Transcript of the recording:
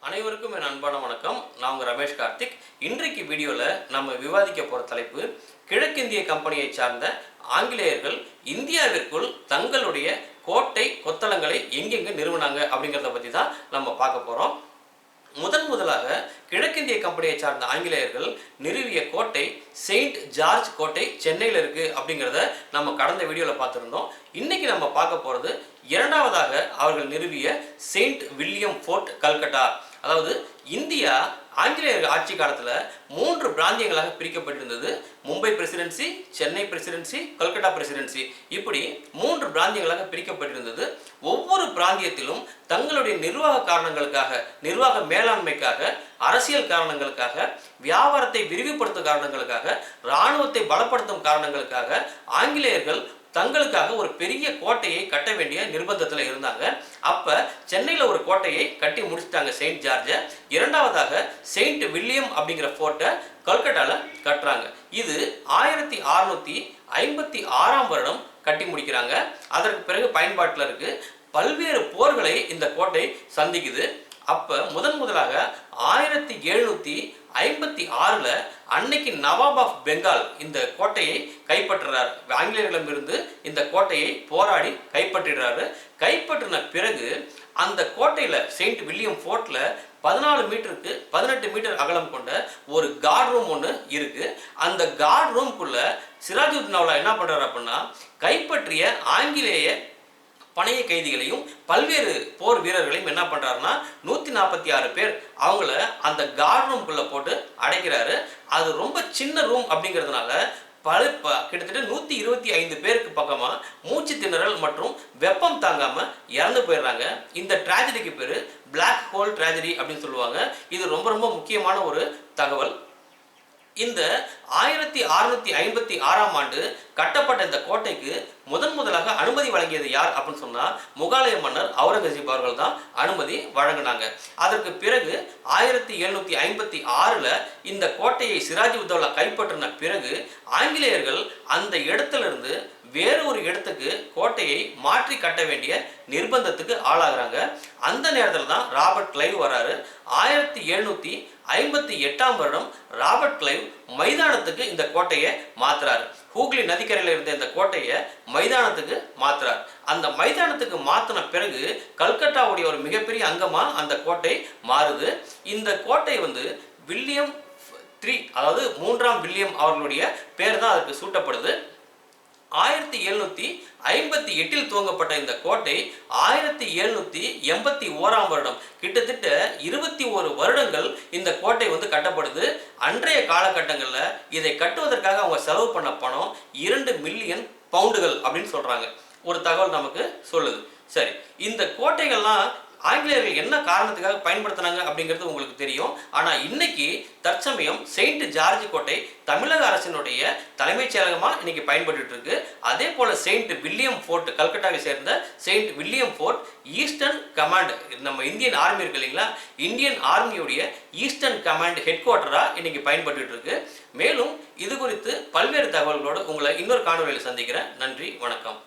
அனைவருக்கும் என் அன்பான வணக்கம். நான் உங்க ரமேஷ் கார்த்திக். இன்றைக்கு வீடியோல நம்ம விவாதிக்க போற தலைப்பு கிழக்கிந்திய கம்பெனியை சார்ந்த ஆங்கிலேயர்கள் இந்தியாவிற்குள் தங்களுடைய கோட்டை கொத்தளங்களை எங்கெங்க நிறுவனாங்க அப்படிங்கறத பத்தி தான் நம்ம பார்க்க போறோம். முதலாக கிழக்கிந்திய கம்பெனியை சார்ந்த ஆங்கிலேயர்கள் நிறுவிய கோட்டை செயின்ட் ஜார்ஜ் கோட்டை சென்னையில் இருக்கு அப்படிங்கிறத நம்ம கடந்த வீடியோல பார்த்துருந்தோம். இன்னைக்கு நம்ம பார்க்க போறது இரண்டாவதாக அவர்கள் நிறுவிய செயின்ட் வில்லியம் ஃபோர்ட் கல்கட்டா. அதாவது இந்தியா ஆங்கிலேயர்கள் ஆட்சி காலத்துல 3 பிராந்தியங்களாக பிரிக்கப்பட்டிருந்தது. Mumbai presidency, Chennai presidency, Calcutta presidency, இப்படி 3 பிராந்தியங்களாக பிரிக்கப்பட்டிருந்தது. ஒவ்வொரு பிராந்தியத்திலும் தங்களுடைய நிர்வாக காரணங்களுக்காக, நிர்வாக மேலாண்மைக்காக, அரசியல் காரணங்களுக்காக, வியாபாரத்தை விரிவுபடுத்தும் காரணங்களுக்காக, இராணுவத்தை பலப்படுத்தும் காரணங்களுக்காக ஆங்கிலேயர்கள் தங்களுக்காக ஒரு பெரிய கோட்டையை கட்ட வேண்டிய நிர்பந்தத்தில் இருந்தாங்க. அப்ப சென்னையில ஒரு கோட்டையை கட்டி முடிச்சிட்டாங்க செயின்ட் ஜார்ஜ். இரண்டாவதாக செயின்ட் வில்லியம் அப்படிங்கிற ஃபோர்ட்டை கல்கட்டால கட்டுறாங்க. இது 1656 வருடம் கட்டி முடிக்கிறாங்க. அதற்கு பிறகு பயன்பாட்டில் இருக்கு. பல்வேறு போர்களை இந்த கோட்டை சந்திக்குது. அப்ப முதலாக 1756 அன்னைக்கு நவாப் ஆஃப் பெங்கால் இந்த கோட்டையை கைப்பற்றுறார். ஆங்கிலேயர்களிடமிருந்து இந்த கோட்டையை போராடி கைப்பற்றிடுறாரு. கைப்பற்றின பிறகு அந்த கோட்டையில செயின்ட் வில்லியம் ஃபோர்ட்ல 14 மீட்டருக்கு 18 மீட்டர் அகலம் கொண்ட ஒரு கார்டு ரூம் ஒன்று இருக்கு. அந்த கார்டு ரூம்குள்ள சிராஜுத்தீன் அவுலா என்ன பண்றாரு அப்படின்னா, கைப்பற்றிய ஆங்கிலேய பணைய கைதிகளையும் பல்வேறு போர் வீரர்களையும் என்ன பண்றாருன்னா 146 பேர் அவங்கள அந்த கார்டு ரூம்குள்ள போட்டு அடைக்கிறாரு. அது ரொம்ப சின்ன ரூம் அப்படிங்கிறதுனால கிட்டத்தட்ட 125 பேருக்கு பக்கமா மூச்சு திணறல் மற்றும் வெப்பம் தாங்காம இறந்து போயிடுறாங்க. இந்த டிராஜடிக்கு பேரு பிளாக் ஹோல் டிராஜடி அப்படின்னு சொல்லுவாங்க. இது ரொம்ப முக்கியமான ஒரு தகவல். இந்த 1656 ஆண்டு கட்டப்பட்ட இந்த கோட்டைக்கு முதலாக அனுமதி வழங்கியது யார் அப்படின்னு சொன்னா முகாலய மன்னர் அவுரங்கசீப் அவர்கள் தான் அனுமதி வழங்கினாங்க. அதற்கு பிறகு 1756 இந்த கோட்டையை சிராஜுத்தௌலா கைப்பற்றின பிறகு ஆங்கிலேயர்கள் அந்த இடத்துல இருந்து வேறொரு இடத்துக்கு கோட்டையை மாற்றி கட்ட வேண்டிய நிர்பந்தத்துக்கு ஆளாகிறாங்க. அந்த நேரத்தில் தான் ராபர்ட் கிளைவ் வராரு. 1758 வருடம் ராபர்ட் கிளைவ் மைதானத்துக்கு இந்த கோட்டையை மாத்துறாரு. ஹூக்ளி நதிக்கரையில் இருந்த இந்த கோட்டையை மைதானத்துக்கு மாத்துறார். அந்த மைதானத்துக்கு மாத்தின பிறகு கல்கட்டாவுடைய ஒரு மிகப்பெரிய அங்கமா அந்த கோட்டை மாறுது. இந்த கோட்டை வில்லியம் 3, அதாவது 3ஆம் வில்லியம் அவர்களுடைய பேர் தான் அதுக்கு சூட்டப்படுது. 1758 துவங்கப்பட்ட இந்த கோட்டை 1781 வருடம், கிட்டத்தட்ட 21 வருடங்கள் இந்த கோட்டை கட்டப்படுது. அன்றைய காலகட்டங்களில் இதை கட்டுவதற்காக அவங்க செலவு பண்ண பணம் 2 மில்லியன் பவுண்டுகள் அப்படின்னு சொல்றாங்க. ஒரு தகவல் நமக்கு சொல்லுது. சரி, இந்த கோட்டைகள்லாம் ஆங்கிலேயர்கள் என்ன காரணத்துக்காக பயன்படுத்தினாங்க அப்படிங்கிறது உங்களுக்கு தெரியும். ஆனா இன்னைக்கு தற்சமயம் செயின்ட் ஜார்ஜ் கோட்டை தமிழக அரசினுடைய தலைமைச் செயலகமா இன்னைக்கு பயன்பட்டு இருக்கு. அதே போல செயின்ட் வில்லியம் ஃபோர்ட், கல்கட்டாவை சேர்ந்த Saint William Fort eastern command, நம்ம இந்தியன் ஆர்மி இருக்கு இல்லைங்களா, இந்தியன் ஆர்மியுடைய ஈஸ்டர்ன் கமாண்ட் ஹெட் குவார்ட்டரா இன்னைக்கு பயன்பட்டு இருக்கு. மேலும் இது குறித்து பல்வேறு தகவல்களோடு உங்களை இன்னொரு காணொலியில் சந்திக்கிறேன். நன்றி, வணக்கம்.